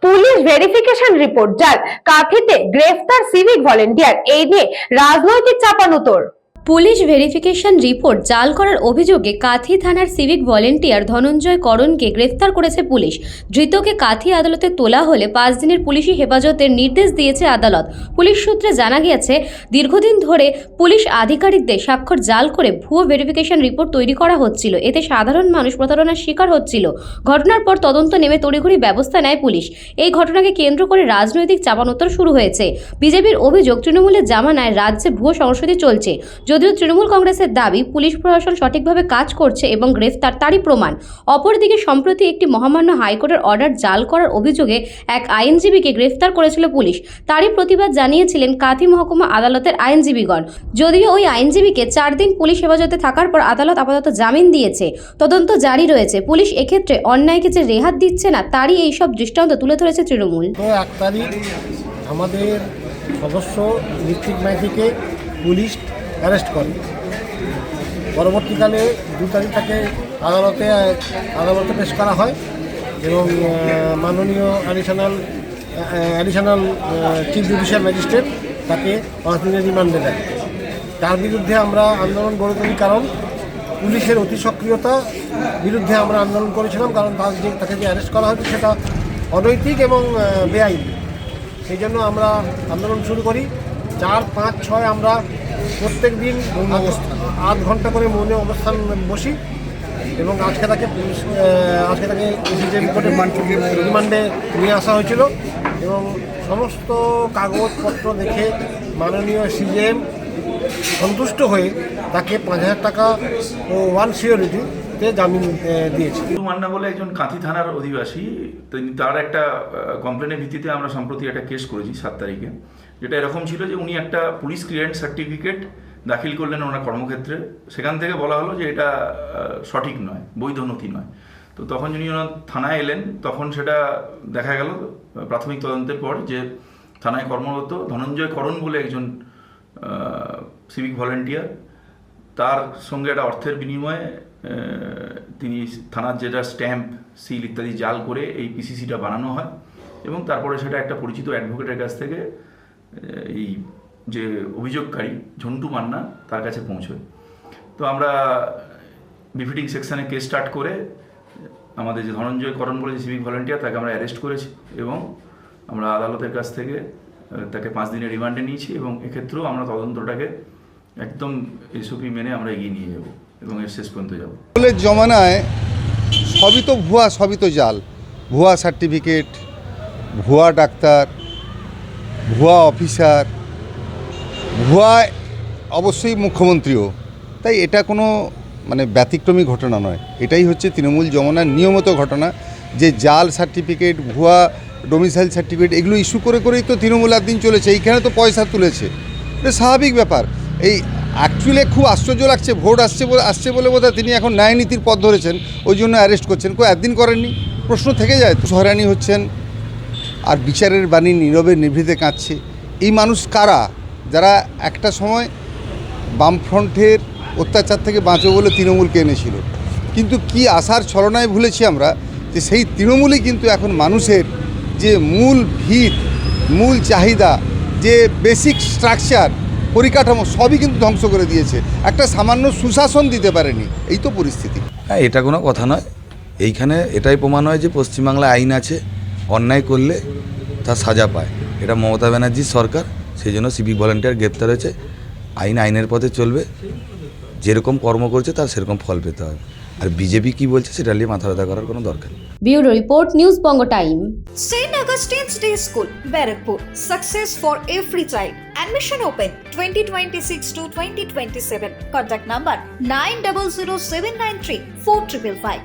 Police verification report জাল, কাঁথিতে গ্রেফতার civic volunteer, এই নিয়ে রাজনৈতিক চাপানুতর। পুলিশ ভেরিফিকেশন রিপোর্ট জাল করার অভিযোগে কাঁথি থানার সিভিক ভলেন্টিয়ার ধনঞ্জয় করণকে গ্রেফতার করেছে পুলিশ। ধৃতকে কাঁথি আদালতে তোলা হলে 5 দিনের পুলিশি হেফাজতের নির্দেশ দিয়েছে আদালত। পুলিশ সূত্রে জানা গিয়েছে, দীর্ঘদিন ধরে পুলিশ আধিকারিকদের স্বাক্ষর জাল করে ভুয়ো ভেরিফিকেশন রিপোর্ট তৈরি করা হচ্ছিল। এতে সাধারণ মানুষ প্রতারণার শিকার হচ্ছিল। ঘটনার পর তদন্ত নেমে তড়িঘড়ি ব্যবস্থা নেয় পুলিশ। এই ঘটনাকে কেন্দ্র করে রাজনৈতিক চাপানোত্তর শুরু হয়েছে। বিজেপির অভিযোগ, তৃণমূলের জামানায় রাজ্যে ভুয়ো সংস্কৃতি চলছে। যদিও তৃণমূল কংগ্রেসের দাবি, পুলিশ প্রশাসন সঠিকভাবে কাজ করছে এবং গ্রেফতার তারই প্রমাণ। অপরদিকে সম্প্রতি একটি মহামান্য হাইকোর্টের অর্ডার জাল করার অভিযোগে এক আইনজীবীকে গ্রেফতার করেছিল পুলিশ। তারই প্রতিবাদ জানিয়েছিলেন কাঁথি মহকুমা আদালতের আইনজীবীগণ। যদিও ওই আইনজীবীকে 4 দিন পুলিশ হেফাজতে থাকার পর আদালত আপাতত জামিন দিয়েছে। তদন্ত জারি রয়েছে। পুলিশ এক্ষেত্রে অন্যায়কে যে রেহাত দিচ্ছে না, তারই এইসব দৃষ্টান্ত তুলে ধরেছে তৃণমূল। তো 1 তারিখ আমাদের সদস্য ঋত্বিক মাইতিকে পুলিশ অ্যারেস্ট করে। পরবর্তীকালে 2 তারিখ তাকে আদালতে পেশ করা হয় এবং মাননীয় অ্যাডিশনাল চিফ জুডিশিয়াল ম্যাজিস্ট্রেট তাকে 5 দিনের রিমান্ডে দেয়। তার বিরুদ্ধে আমরা আন্দোলন গড়ে তুলি, কারণ পুলিশের অতি সক্রিয়তা বিরুদ্ধে আমরা আন্দোলন করেছিলাম, কারণ তাকে যে অ্যারেস্ট করা হয়েছে সেটা অনৈতিক এবং বেআইনি। সেই জন্য আমরা আন্দোলন শুরু করি। 4, 5, 6 আমরা প্রত্যেক দিন 8 ঘন্টা করে মৌন অবস্থান বসি এবং আজকে তাকে এসিজে রিপোর্টে রিমান্ডে নিয়ে আসা হয়েছিল এবং সমস্ত কাগজপত্র দেখে মাননীয় সিজিএম সন্তুষ্ট হয়ে তাকে 5,000 টাকা ও 1 সিওরিটিতে জামিন দিয়েছে। মান্না বলে একজন কাঁথি থানার অধিবাসী, তার একটা কমপ্লেনের ভিত্তিতে আমরা সম্প্রতি একটা কেস করেছি 7 তারিখে, যেটা এরকম ছিল যে উনি একটা পুলিশ ক্লিয়ারেন্স সার্টিফিকেট দাখিল করলেন ওনার কর্মক্ষেত্রে। সেখান থেকে বলা হলো যে এটা সঠিক নয়, বৈধ নথি নয়। তো তখন যিনি ওনার থানায় এলেন, তখন সেটা দেখা গেল প্রাথমিক তদন্তের পর যে থানায় কর্মরত ধনঞ্জয় করণ বলে একজন সিভিক ভলেন্টিয়ার, তার সঙ্গে একটা অর্থের বিনিময়ে তিনি থানার যেটা স্ট্যাম্প, সিল ইত্যাদি জাল করে এই পিসিসিটা বানানো হয় এবং তারপরে সেটা একটা পরিচিত অ্যাডভোকেটের কাছ থেকে এই যে অভিযোগকারী ঝন্টু মান্না তার কাছে পৌঁছয়। তো আমরা বিফিটিং সেকশানে কেস স্টার্ট করে আমাদের যে ধনঞ্জয় করণ বলে যে সিভিক ভলেন্টিয়ার, তাকে আমরা অ্যারেস্ট করেছি এবং আমরা আদালতের কাছ থেকে তাকে 5 দিনের রিমান্ডে নিয়েছি এবং এক্ষেত্রেও আমরা তদন্তটাকে একদম এসওপি মেনে আমরা এগিয়ে নিয়ে যাব এবং এর শেষ পর্যন্ত যাব। তৃণমূলের জমানায় সবই তো ভুয়া, সবই তো জাল। ভুয়া সার্টিফিকেট, ভুয়া ডাক্তার, ভুয়া অফিসার, ভুয়া অবশ্যই মুখ্যমন্ত্রীও। তাই এটা কোনো ব্যতিক্রমী ঘটনা নয়, এটাই হচ্ছে তৃণমূল জমানার নিয়মিত ঘটনা, যে জাল সার্টিফিকেট, ভুয়া ডোমিসাইল সার্টিফিকেট এগুলো ইস্যু করেই তো তৃণমূল দিন চলেছে। এইখানে তো পয়সা তুলেছে, এটা স্বাভাবিক ব্যাপার। এই অ্যাকচুয়ালি খুব আশ্চর্য লাগছে, ভোট আসছে বলে বোধহয় তিনি এখন ন্যায় নীতির পথ ধরেছেন, ওই জন্য অ্যারেস্ট করছেন। একদিন করেননি, প্রশ্ন থেকে যায়। তো হয়রানি হচ্ছেন আর বিচারের বাণী নীরবে নিভৃতে কাঁদছে। এই মানুষ কারা? যারা একটা সময় বামফ্রন্টের অত্যাচার থেকে বাঁচো বলে তৃণমূলকে এনেছিল, কিন্তু কি আশার ছলনায় ভুলেছি আমরা যে সেই তৃণমূলই কিন্তু এখন মানুষের যে মূল ভিত, মূল চাহিদা, যে বেসিক স্ট্রাকচার, পরিকাঠামো সবই কিন্তু ধ্বংস করে দিয়েছে। একটা সামান্য সুশাসন দিতে পারেনি, এই তো পরিস্থিতি। হ্যাঁ, এটা কোনো কথা নয়। এইখানে এটাই প্রমাণ হয় যে পশ্চিমবাংলায় আইন আছে, অন্যায় করলে তার সাজা পায়। এটা মমতা ব্যানার্জির সরকার, সেই জন্য সিভিক ভলেন্টিয়ার গ্রেপ্তার হয়েছে। আইনের পথে চলবে, যেরকম কর্ম করছে তার সেরকম ফল পেতে হবে। আর বিজেপি কি বলছে সেটা নিয়ে মাথা ব্যথা করার কোনো দরকার নেই। Bureau report, news Banga time. St. Augustine's Day School, Barrackpur. Success for every child. Admission open 2026 to 2027. Contact number 900793 4555.